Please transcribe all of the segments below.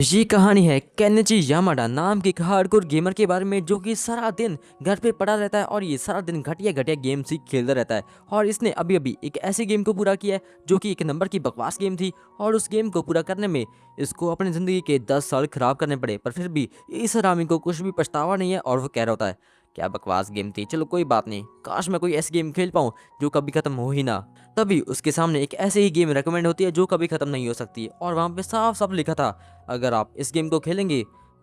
ये कहानी है केनिची यामाडा नाम के एक हार्डकोर गेमर के बारे में जो कि सारा दिन घर पे पड़ा रहता है और ये सारा दिन घटिया घटिया गेम्स ही खेलता रहता है। और इसने अभी अभी एक ऐसी गेम को पूरा किया है जो कि एक नंबर की बकवास गेम थी और उस गेम को पूरा करने में इसको अपनी ज़िंदगी के 10 साल खराब करने पड़े, पर फिर भी इस हरामी को कुछ भी पछतावा नहीं है और वो कह रहा होता है क्या बकवास गेम थी, चलो कोई बात नहीं, काश मैं कोई ऐसी गेम खेल पाऊँ जो कभी खत्म हो ही ना। तभी उसके सामने एक ऐसी ही गेम रेकमेंड होती है जो कभी खत्म नहीं हो सकती और वहाँ पे साफ साफ लिखा था अगर आप इस गेम को खेलेंगे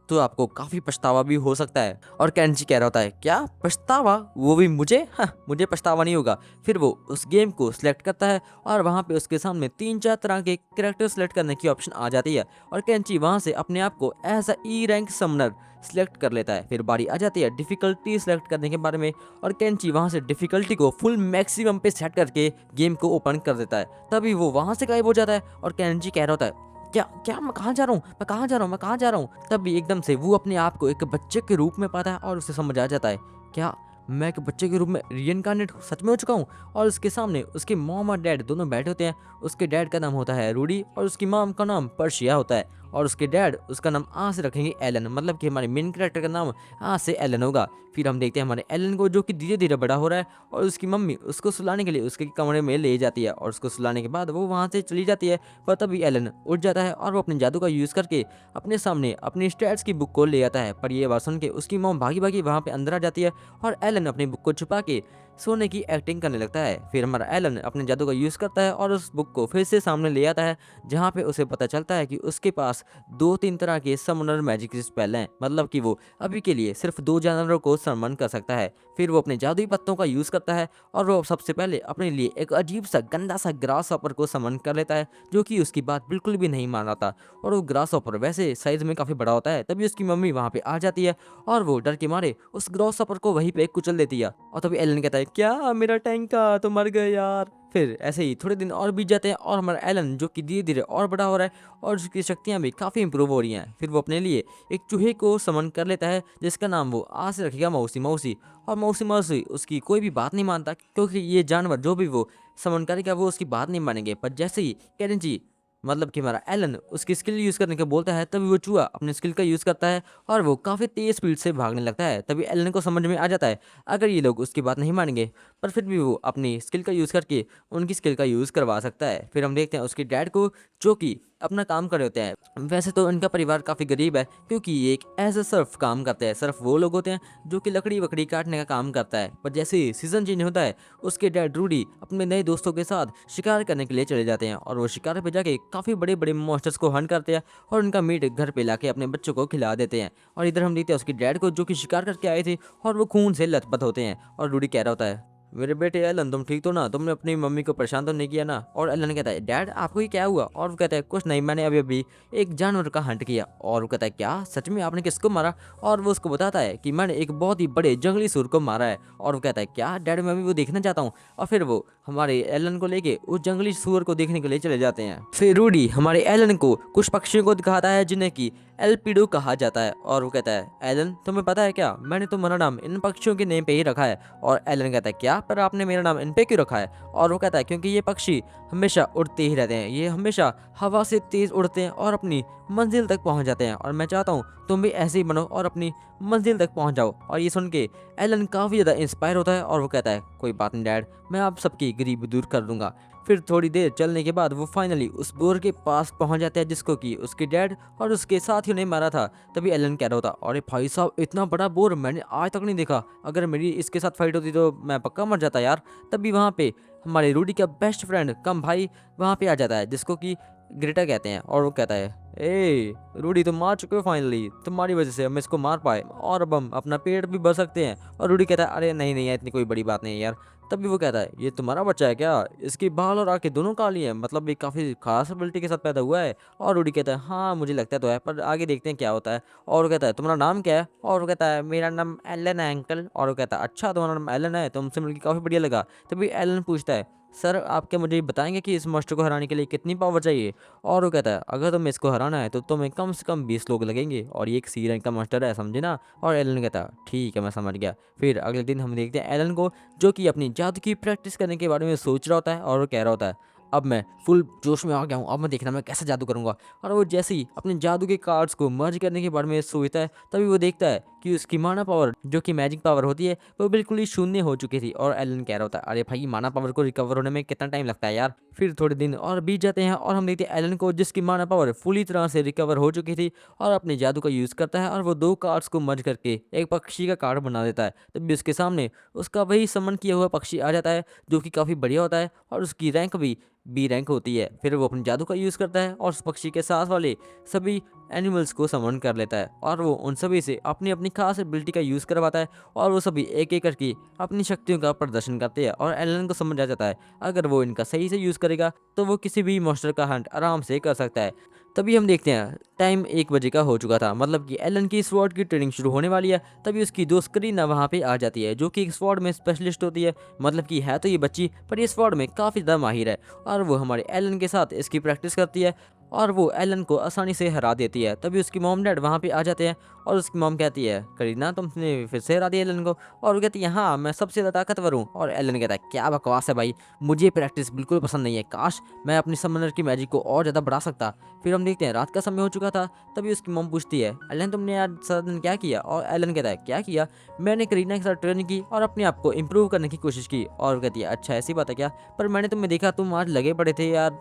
तो आपको काफी पछतावा भी हो सकता है। और केंची कह रहा होता है क्या पछतावा, वो भी मुझे? हाँ, मुझे पछतावा नहीं होगा। फिर वो उस गेम को सिलेक्ट करता है और वहाँ पे उसके सामने 3-4 तरह के कैरेक्टर सिलेक्ट करने की ऑप्शन आ जाती है और केंची वहाँ से अपने आप को as a E rank summoner select कर लेता है। फिर बारी आ जाती है डिफिकल्टी सिलेक्ट करने के बारे में और केंची वहाँ से डिफिकल्टी को फुल मैक्सिमम पे सेट करके गेम को ओपन कर देता है। तभी वो वहाँ से गायब हो जाता है और केंची कह रहा होता है क्या क्या मैं कहाँ जा रहा हूँ, मैं कहाँ जा रहा हूँ, मैं कहाँ जा रहा हूँ। तब भी एकदम से वो अपने आप को एक बच्चे के रूप में पाता है और उसे समझ आ जाता है क्या मैं एक बच्चे के रूप में रिइनकार्नेट सच में हो चुका हूँ। और उसके सामने उसके मॉम और डैड दोनों बैठे होते हैं। उसके डैड का नाम होता है रूडी और उसकी मॉम का नाम पर्शिया होता है और उसके डैड उसका नाम आ से रखेंगे एलन, मतलब कि हमारे मेन कैरेक्टर का नाम आ से एलन होगा। फिर हम देखते हैं हमारे एलन को जो कि धीरे धीरे बड़ा हो रहा है और उसकी मम्मी उसको सुलाने के लिए उसके कमरे में ले जाती है और उसको सुलाने के बाद वो वहाँ से चली जाती है। पर तभी एलन उठ जाता है और वो अपने जादू का यूज़ करके अपने सामने अपनी स्टैट्स की बुक को ले आता है। पर ये बात सुन के उसकी मॉम भागी भागी वहाँ पे अंदर आ जाती है और एलन अपनी बुक को छुपा के सोने की एक्टिंग करने लगता है। फिर हमारा एलन अपने जादू का यूज़ करता है और उस बुक को फिर से सामने ले आता है जहाँ पे उसे पता चलता है कि उसके पास 2-3 तरह के समनर मैजिक स्पेल हैं, मतलब कि वो अभी के लिए सिर्फ 2 जानवरों को समन कर सकता है। फिर वो अपने जादुई पत्तों का यूज़ करता है और वो सबसे पहले अपने लिए एक अजीब सा गंदा सा ग्रास हॉपर को समन कर लेता है जो कि उसकी बात बिल्कुल भी नहीं मान रहा था। और वो ग्रास हॉपर वैसे साइज में काफ़ी बड़ा होता है। तभी उसकी मम्मी वहाँ पे आ जाती है और वो डर के मारे उस ग्रास हॉपर को वहीं पे कुचल देती है। और तभी एलन कहता है क्या मेरा टैंका तो मर गए यार। फिर ऐसे ही थोड़े दिन और बीत जाते हैं और हमारा एलन जो कि धीरे धीरे और बड़ा हो रहा है और उसकी शक्तियाँ भी काफ़ी इंप्रूव हो रही हैं। फिर वो अपने लिए एक चूहे को समन कर लेता है जिसका नाम वो आज से रखेगा मौसी मौसी। और मौसी मौसी उसकी कोई भी बात नहीं मानता क्योंकि ये जानवर जो भी वो समन करेगा वो उसकी बात नहीं मानेंगे। पर जैसे ही केनिची मतलब कि हमारा एलन उसकी स्किल यूज़ करने को बोलता है तभी वो चूहा अपने स्किल का यूज़ करता है और वो काफ़ी तेज़ स्पीड से भागने लगता है। तभी एलन को समझ में आ जाता है अगर ये लोग उसकी बात नहीं मानेंगे पर फिर भी वो अपनी स्किल का यूज़ करके उनकी स्किल का यूज़ करवा सकता है। फिर हम देखते हैं उसके डैड को जो कि अपना काम कर रहे होते हैं। वैसे तो इनका परिवार काफ़ी गरीब है क्योंकि ये एक एज अ सर्फ काम करते हैं। सर्फ वो लोग होते हैं जो कि लकड़ी वकड़ी काटने का काम करता है। पर जैसे ही सीज़न चेंज होता है उसके डैड रूडी अपने नए दोस्तों के साथ शिकार करने के लिए चले जाते हैं और वो शिकार पे जाके काफ़ी बड़े बड़े मॉन्स्टर्स को हंट करते हैं और उनका मीट घर पे लाके अपने बच्चों को खिला देते हैं। और इधर हम देखते हैं उसके डैड को जो कि शिकार करके आए थे और वो खून से लथपथ होते हैं। और रूडी कह रहा होता है मेरे बेटे एलन तुम ठीक तो ना, तुमने अपनी मम्मी को परेशान तो नहीं किया ना। और एलन कहता है डैड आपको ये क्या हुआ। और वो कहता है कुछ नहीं, मैंने अभी अभी एक जानवर का हंट किया। और वो कहता है क्या सच में आपने किसको मारा। और वो उसको बताता है कि मैंने एक बहुत ही बड़े जंगली सुर को मारा है। और वो कहता है क्या डैड मैं भी वो देखना चाहता हूँ। और फिर वो हमारे एलन को लेके उस जंगली सुअर को देखने के लिए चले जाते हैं। फिर रूडी हमारे एलन को कुछ पक्षियों को दिखाता है जिन्हें की एल्पिडो कहा जाता है। और वो कहता है एलन तुम्हें पता है क्या मैंने तुम्हारा नाम इन पक्षियों के नेम पे ही रखा है। और एलन कहता है क्या, पर आपने मेरा नाम इन पे क्यों रखा है। और वो कहता है क्योंकि ये पक्षी हमेशा उड़ते ही रहते हैं, ये हमेशा हवा से तेज उड़ते हैं और अपनी मंजिल तक पहुंच जाते हैं और मैं चाहता हूँ तुम भी ऐसे ही बनो और अपनी मंजिल तक पहुंच जाओ। और ये सुन के एलन काफ़ी ज़्यादा इंस्पायर होता है और वो कहता है कोई बात नहीं डैड, मैं आप सबकी गरीबी दूर कर दूंगा। फिर थोड़ी देर चलने के बाद वो फाइनली उस बोर के पास पहुंच जाते हैं जिसको कि उसके डैड और उसके साथियों ने मारा था। तभी एलन कह रहा होता अरे भाई साहब इतना बड़ा बोर मैंने आज तक नहीं देखा, अगर मेरी इसके साथ फाइट होती तो मैं पक्का मर जाता यार। तभी वहाँ पे हमारे रूडी का बेस्ट फ्रेंड कम भाई वहाँ पे आ जाता है जिसको कि ग्रेटा कहते हैं। और वो कहता है ए रूडी तुम मार चुके हो फाइनली, तुम्हारी वजह से हम इसको मार पाए और अब हम अपना पेट भी भर सकते हैं। और रूडी कहता है अरे नहीं नहीं इतनी कोई बड़ी बात नहीं है यार। तभी वो कहता है ये तुम्हारा बच्चा है क्या, इसकी बाल और आंखें दोनों काली हैं, मतलब ये काफ़ी खास एबिलिटी के साथ पैदा हुआ है। और रूडी कहता है हाँ मुझे लगता तो है पर आगे देखते हैं क्या होता है। और वो कहता है तुम्हारा नाम क्या है। और वो कहता है मेरा नाम एलन है अंकल। और वो कहता है अच्छा तुम्हारा नाम एलन है, तुमसे मिलकर काफ़ी बढ़िया लगा। तभी एलन पूछता है सर आप क्या मुझे ये बताएंगे कि इस मॉन्स्टर को हराने के लिए कितनी पावर चाहिए। और वो कहता है अगर तुम्हें इसको हराना है तो तुम्हें कम से कम 20 लोग लगेंगे और ये एक सी रैंक का मॉन्स्टर है समझे ना। और एलन कहता है ठीक है मैं समझ गया। फिर अगले दिन हम देखते हैं एलन को जो कि अपनी जादू की प्रैक्टिस करने के बारे में सोच रहा होता है और वो कह रहा होता है अब मैं फुल जोश में आ गया हूँ, अब मैं देखना मैं कैसे जादू करूंगा। और वो जैसे ही अपने जादू के कार्ड्स को मर्ज करने के बारे में सोचता है, तभी वो देखता है कि उसकी माना पावर जो कि मैजिक पावर होती है वो बिल्कुल ही शून्य हो चुकी थी। और एलन कह रहा होता है, अरे भाई माना पावर को रिकवर होने में कितना टाइम लगता है यार। फिर थोड़े दिन और बीत जाते हैं और हम देखते हैं एलन को, जिसकी माना पावर पूरी तरह से रिकवर हो चुकी थी, और अपने जादू का यूज करता है और वो दो कार्ड्स को मर्ज करके एक पक्षी का कार्ड बना देता है। तभी उसके सामने उसका वही समन किया हुआ पक्षी आ जाता है, जो कि काफी बढ़िया होता है और उसकी रैंक भी बी रैंक होती है। फिर वो अपने जादू का यूज़ करता है और उस पक्षी के साथ वाले सभी एनिमल्स को समन कर लेता है, और वो उन सभी से अपनी अपनी खास एबिलिटी का यूज़ करवाता है, और वो सभी एक एक करके अपनी शक्तियों का प्रदर्शन करते हैं। और एलन को समझ आ जाता है अगर वो इनका सही से यूज़ करेगा तो वो किसी भी मॉन्स्टर का हंट आराम से कर सकता है। तभी हम देखते हैं टाइम 1 बजे का हो चुका था, मतलब कि एलन की स्वॉर्ड की ट्रेनिंग शुरू होने वाली है। तभी उसकी दोस्त करीना वहाँ पे आ जाती है, जो कि एक स्वॉर्ड में स्पेशलिस्ट होती है, मतलब कि है तो ये बच्ची पर ये स्वॉर्ड में काफ़ी ज़्यादा माहिर है। और वो हमारे एलन के साथ इसकी प्रैक्टिस करती है और वो एलन को आसानी से हरा देती है। तभी उसकी मॉम डैड वहाँ पे आ जाते हैं और उसकी मॉम कहती है, करीना तुमने फिर से हरा दिया एलन को। और वो कहती है, हाँ मैं सबसे ज़्यादा ताकतवर हूँ। और एलन कहता है, क्या बकवास है भाई, मुझे प्रैक्टिस बिल्कुल पसंद नहीं है, काश मैं अपनी समनर की मैजिक को और ज़्यादा बढ़ा सकता। फिर हम देखते हैं रात का समय हो चुका था। तभी उसकी मॉम पूछती है, एलन तुमने आज सारा दिन क्या किया? और एलन कहता है, क्या किया, मैंने करीना के साथ ट्रेनिंग की और अपने आप को इम्प्रूव करने की कोशिश की। और कहती है, अच्छा ऐसी बात है क्या, पर मैंने तुम्हें देखा तुम आज लगे पड़े थे यार,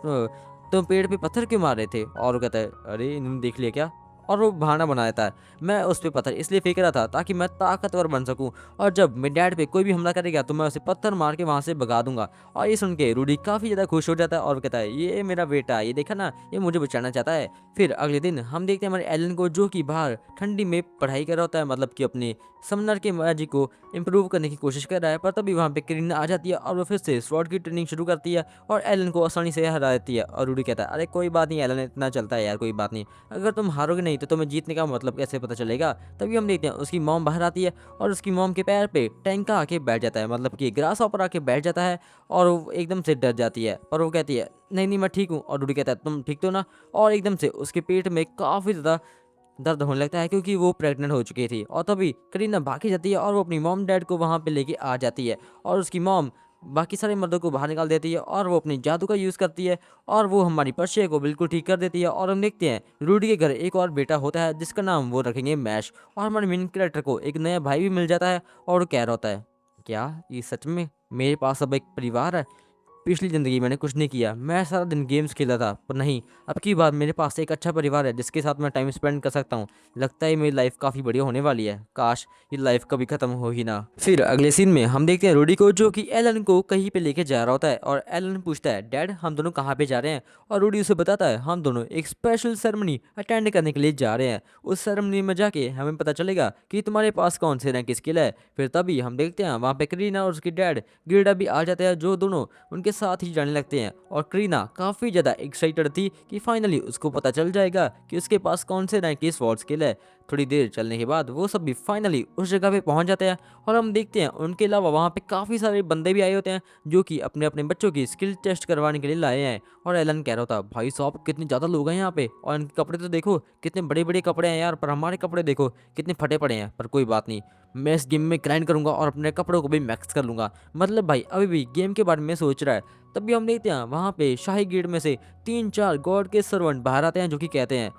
तुम पेड़ पे पत्थर क्यों मार रहे थे? और वो कहता है, अरे इन्होंने देख लिया क्या? और वो बहाना बना देता है, मैं उस पे पत्थर इसलिए फेंक रहा था ताकि मैं ताकतवर बन सकूं, और जब मेरे डैड पे कोई भी हमला करेगा तो मैं उसे पत्थर मार के वहां से भगा दूंगा। और ये सुन के रूडी काफी ज्यादा खुश हो जाता है और कहता है, ये मेरा बेटा, ये देखा ना, ये मुझे बचाना चाहता है। फिर अगले दिन हम देखते हैं हमारे एलन को, जो कि बाहर ठंडी में पढ़ाई कर रहा होता है, मतलब कि अपने समनर के मैजिक को इम्प्रूव करने की कोशिश कर रहा है। पर तभी वहाँ पे करीना आ जाती है और वो फिर से स्वॉर्ड की ट्रेनिंग शुरू करती है और एलन को आसानी से हरा देती है। और रूडी कहता है, अरे कोई बात नहीं एलन, इतना चलता है यार, कोई बात नहीं, अगर तुम हारोगे नहीं तो तुम्हें जीतने का मतलब कैसे पता चलेगा। तभी हम देखते हैं उसकी मॉम बाहर आती है और उसकी मॉम के पैर पे टैंका आके बैठ जाता है, मतलब कि ग्रास ऑपर आके बैठ जाता है, और वो एकदम से डर जाती है। पर वो कहती है, नहीं नहीं मैं ठीक हूँ। और रूडी कहता है, तुम ठीक तो ना? और एकदम से उसके पेट में काफ़ी ज़्यादा दर्द होने लगता है, क्योंकि वो प्रेग्नेंट हो चुकी थी। और तभी करीना भागी जाती है और वो अपनी मॉम डैड को वहाँ पे लेके आ जाती है, और उसकी मॉम बाकी सारे मर्दों को बाहर निकाल देती है और वो अपनी जादू का यूज़ करती है, और वो हमारी पर्शिया को बिल्कुल ठीक कर देती है। और हम देखते हैं रूडी के घर एक और बेटा होता है, जिसका नाम वो रखेंगे मैश। और हमारे मेन कैरेक्टर को एक नया भाई भी मिल जाता है, और वो कह रहा होता है, क्या ये सच में मेरे पास अब एक परिवार है? पिछली ज़िंदगी मैंने कुछ नहीं किया, मैं सारा दिन गेम्स खेला था, पर नहीं, अब की बार मेरे पास एक अच्छा परिवार है जिसके साथ मैं टाइम स्पेंड कर सकता हूँ। लगता है मेरी लाइफ काफ़ी बढ़िया होने वाली है, काश ये लाइफ कभी ख़त्म हो ही ना। फिर अगले सीन में हम देखते हैं रूडी को, जो कि एलन को कहीं पे लेके जा रहा होता है, और एलन पूछता है, डैड हम दोनों कहाँ पे जा रहे हैं? और रूडी उसे बताता है, हम दोनों एक स्पेशल सेरेमनी अटेंड करने के लिए जा रहे हैं, उस सेरेमनी में जाके हमें पता चलेगा कि तुम्हारे पास कौन से रैंक की स्किल है। फिर तभी हम देखते हैं वहाँ पे करीना और उसकी डैड गिल्डा भी आ जाते हैं, जो दोनों उनके साथ ही जाने लगते हैं। और करीना काफ़ी ज़्यादा एक्साइटेड थी कि फाइनली उसको पता चल जाएगा कि उसके पास कौन से रैंक की स्वॉर्ड स्किल है। थोड़ी देर चलने के बाद वो सब भी फाइनली उस जगह पे पहुंच जाते हैं, और हम देखते हैं उनके अलावा वहाँ पे काफ़ी सारे बंदे भी आए होते हैं, जो कि अपने अपने बच्चों की स्किल टेस्ट करवाने के लिए लाए हैं। और एलन कह रहा होता, भाई साहब कितने ज़्यादा लोग हैं यहाँ पे, और इनके कपड़े तो देखो कितने बड़े बड़े कपड़े हैं यार, पर हमारे कपड़े देखो कितने फटे पड़े हैं। पर कोई बात नहीं, मैं इस गेम में ग्राइंड करूंगा और अपने कपड़ों को भी मैक्स कर लूंगा। मतलब भाई अभी भी गेम के बारे में सोच रहा है। तभी हम देखते हैं वहाँ पे शाही गेट में से 3-4 गॉड के सर्वेंट बाहर आते हैं, जो कि कहते हैं,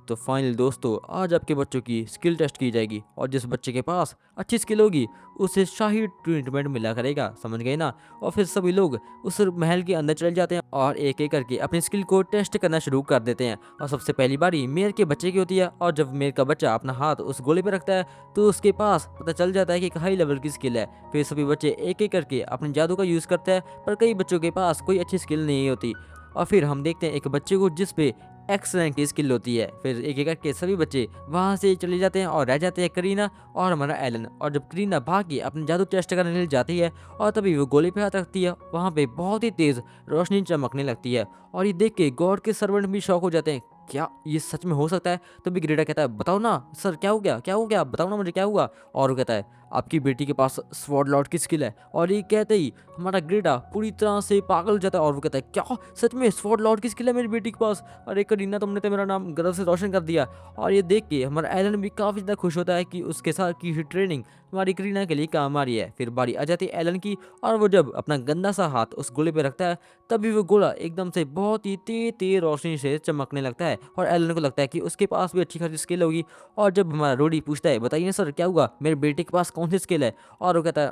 तो फाइनल दोस्तों आज आपके बच्चों की स्किल टेस्ट की जाएगी, और जिस बच्चे के पास अच्छी स्किल होगी उसे शाही ट्रीटमेंट मिला करेगा, समझ गए ना? और फिर सभी लोग उस महल के अंदर चले जाते हैं और एक एक करके अपनी स्किल को टेस्ट करना शुरू कर देते हैं। और सबसे पहली बारी मेयर के बच्चे की होती है, और जब मेयर का बच्चा अपना हाथ उस गोले पर रखता है तो उसके पास पता चल जाता है कि एक हाई लेवल की स्किल है। फिर सभी बच्चे एक एक करके अपने जादू का यूज़ करते हैं, पर कई बच्चों के पास कोई अच्छी स्किल नहीं होती। और फिर हम देखते हैं एक बच्चे को जिस पे एक्स रैंक की स्किल होती है। फिर एक एक करके सभी बच्चे वहाँ से चले जाते हैं और रह जाते हैं करीना और हमारा एलन। और जब करीना भाग के अपने जादू टेस्ट करने के लिए जाती है, और तभी वो गोली पे हाथ रखती है, वहाँ पे बहुत ही तेज़ रोशनी चमकने लगती है, और ये देख के गॉड के सर्वेंट भी शॉक हो जाते हैं, क्या ये सच में हो सकता है? तभी ग्रेडा कहता है, बताओ ना सर क्या हो गया, क्या हो गया, बताओ ना मुझे क्या हुआ। और वो कहता है, आपकी बेटी के पास स्वॉर्ड लॉर्ड की स्किल है। और ये कहते ही हमारा ग्रेटा पूरी तरह से पागल हो जाता है और वो कहता है क्या सच में स्वॉर्ड लॉर्ड की स्किल है मेरी बेटी के पास? अरे करीना, तुमने तो मेरा नाम गर्व से रोशन कर दिया। और ये देख के हमारा एलन भी काफ़ी ज़्यादा खुश होता है कि उसके साथ की हुई ट्रेनिंग हमारी करीना के लिए काम आ रही है। फिर बारी आ जाती है एलन की, और वो जब अपना गंदा सा हाथ उस गोले पे रखता है तभी वो गोला एकदम से बहुत ही तेज तेज रोशनी से चमकने लगता है। और एलन को लगता है कि उसके पास भी अच्छी खासी स्किल होगी। और जब हमारा रोडी पूछता है बताइए सर क्या हुआ, मेरे बेटे के पास कौन सी स्किल है? और वो कहता है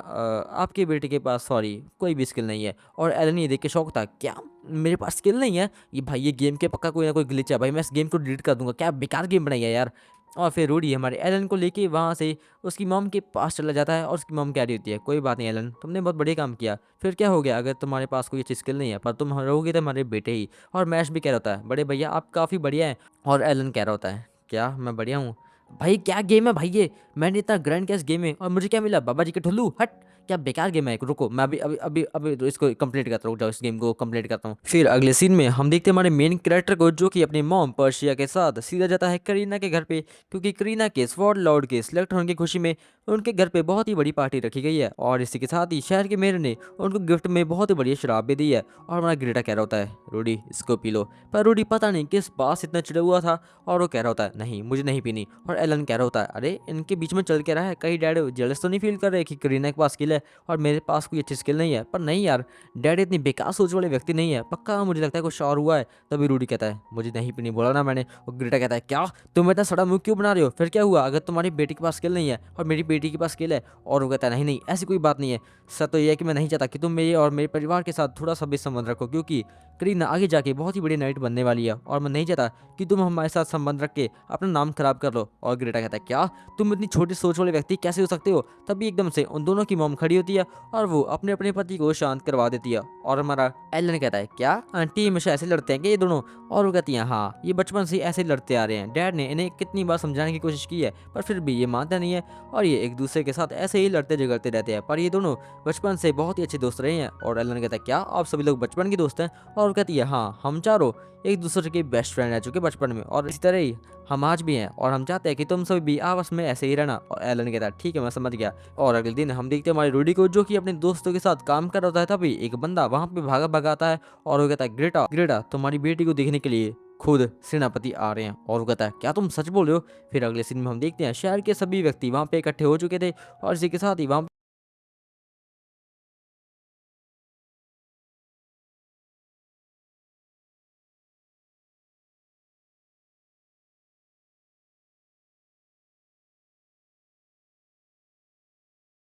आपके बेटे के पास सॉरी कोई भी स्किल नहीं है। और एलन ये देख के शौक होता है, क्या मेरे पास स्किल नहीं है? ये भाई ये गेम के पक्का कोई ना कोई ग्लिच है भाई, मैं इस गेम को डिलीट कर दूंगा, क्या बेकार गेम बनाई है यार। और फिर रूडी हमारे एलन को लेके वहाँ से उसकी मॉम के पास चला जाता है और उसकी मॉम कह रही होती है कोई बात नहीं एलन, तुमने बहुत बढ़िया काम किया। फिर क्या हो गया अगर तुम्हारे पास कोई अच्छी स्किल नहीं है पर तुम रहोगे तो हमारे बेटे ही। और मैश भी कह रहा होता है बड़े भैया आप काफ़ी बढ़िया हैं। और एलन कह रहा होता है क्या मैं बढ़िया हूँ? भाई क्या गेम है भाई ये, मैंने इतना ग्रैंड कैस गेम है और मुझे क्या मिला, बाबा जी के ठुल्लू हट, क्या बेकार गेम है। रुको मैं अभी अभी अभी अभी तो इसको कंप्लीट करता हूँ, जाओ इस गेम को कंप्लीट करता हूँ। फिर अगले सीन में हम देखते हैं हमारे मेन कैरेक्टर को जो कि अपनी मॉम पर्शिया के साथ सीधा जाता है करीना के घर पे, क्योंकि करीना के स्वॉर्ड लॉर्ड के सिलेक्ट होने की खुशी में उनके घर पे बहुत ही बड़ी पार्टी रखी गई है। और इसी के साथ ही शहर के मेयर ने उनको गिफ्ट में बहुत ही बढ़िया शराब भी दी है। और हमारा ग्रेटा कह रहा होता है रूडी इसको पी लो, पर रूडी पता नहीं किस बात से इतना चिड़ा हुआ था और वो कह रहा होता है नहीं मुझे नहीं पीनी। और एलन कह रहा होता है अरे इनके बीच में चल के रहा है, कहीं डैड जेलस तो नहीं फील कर रहे कि करीना के पास स्किल है और मेरे पास कोई अच्छी स्किल नहीं है? पर नहीं यार, डैड इतनी बेकार सोच वाले व्यक्ति नहीं है, पक्का मुझे लगता है कुछ और हुआ है। तभी रूडी कहता है मुझे नहीं पीनी बोला ना मैंने। और ग्रेटा कहता है क्या तुम इतना सड़ा मुंह क्यों बना रहे हो, फिर क्या हुआ अगर तुम्हारी बेटी के पास स्किल नहीं है और मेरी बेटी के पास स्किल है? और वो कहता है नहीं नहीं ऐसी कोई बात नहीं है, सच तो ये है कि मैं नहीं चाहता कि तुम मेरे और मेरे परिवार के साथ थोड़ा सा भी संबंध रखो, क्योंकि करीना आगे जाके बहुत ही बड़ी नाइट बनने वाली है और मैं नहीं चाहता कि तुम हमारे साथ संबंध रख के अपना नाम खराब कर लो। और ग्रेटा कहता है क्या तुम इतनी छोटी सोच वाले व्यक्ति कैसे हो सकते हो? तभी एकदम से उन दोनों की मॉम खड़ी होती है और वो अपने अपने पति को शांत करवा देती है। और हमारा एलन कहता है क्या आंटी हमेशा ऐसे लड़ते हैं क्या ये दोनों? और वो कहती है हाँ ये बचपन से ही ऐसे लड़ते आ रहे हैं, डैड ने इन्हें कितनी बार समझाने की कोशिश की है पर फिर भी ये मानता नहीं है और ये एक दूसरे के साथ ऐसे ही लड़ते झगड़ते रहते हैं, पर ये दोनों बचपन से बहुत ही अच्छे दोस्त रहे हैं। और एलन कहता है क्या आप सभी लोग बचपन के दोस्त हैं? और वो कहती है हाँ हम चारों एक दूसरे के बेस्ट फ्रेंड रह चुके बचपन में और इसी तरह ही हम आज भी हैं और हम चाहते हैं कि तुम सभी भी आपस में ऐसे ही रहना। और एलन कहता है ठीक है मैं समझ गया। और अगले दिन हम देखते हैं हमारी रूडी को जो कि अपने दोस्तों के साथ काम कर रहा होता है, तभी एक बंदा वहां पे भागा भगाता है और वो कहता है ग्रेटा ग्रेटा तुम्हारी बेटी को देखने के लिए खुद सेनापति आ रहे हैं। और वो कहता है क्या तुम सच बोल रहे हो? फिर अगले सीन में हम देखते हैं शहर के सभी व्यक्ति वहां पे इकट्ठे हो चुके थे और इसी के साथ ही वहां